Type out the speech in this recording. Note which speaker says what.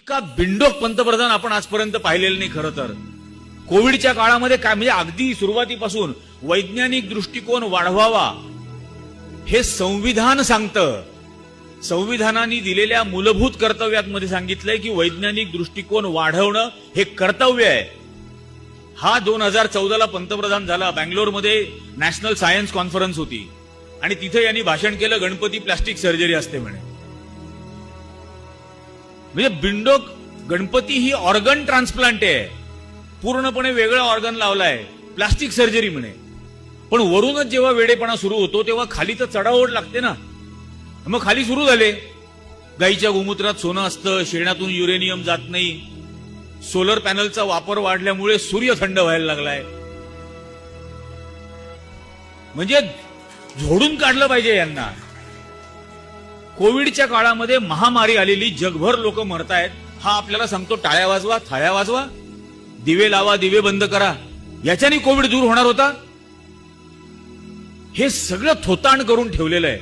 Speaker 1: इतका बिंडोक पंतप्रधान आपण आजपर्यंत पाहिलेलं नाही. खरं तर कोविडच्या काळामध्ये काय म्हणजे अगदी सुरुवातीपासून वैज्ञानिक दृष्टिकोन वाढवावा हे संविधान सांगतं. संविधानाने दिलेल्या मूलभूत कर्तव्यामध्ये सांगितलंय की वैज्ञानिक दृष्टिकोन वाढवणं हे कर्तव्य आहे. हा 2014ला पंतप्रधान झाला. बँगलोरमध्ये नॅशनल सायन्स कॉन्फरन्स होती आणि तिथे यांनी भाषण केलं, गणपती प्लास्टिक सर्जरी असते म्हणे. म्हणजे बिंडोक गणपती ही ऑर्गन ट्रान्सप्लांट आहे, पूर्णपणे वेगळं ऑर्गन लावलाय, प्लास्टिक सर्जरी म्हणे. पण वरूनच जेव्हा वेडेपणा सुरू होतो तेव्हा खाली तर चढाओढ लागते ना. मग खाली सुरू झाले, गाईच्या गोमूत्रात सोनं असतं, शेणातून युरेनियम जात नाही, सोलर पॅनलचा वापर वाढल्यामुळे सूर्य थंड व्हायला लागलाय. म्हणजे झोडून काढलं पाहिजे यांना. कोविडच्या काळामध्ये महामारी आलेली, जगभर लोक मरतायत, हा आपल्याला सांगतो टाळ्या वाजवा, थाळ्या वाजवा, दिवे लावा, दिवे बंद करा, याच्याने कोविड दूर होणार होता. हे सगळं थोतांड करून ठेवलेलं आहे.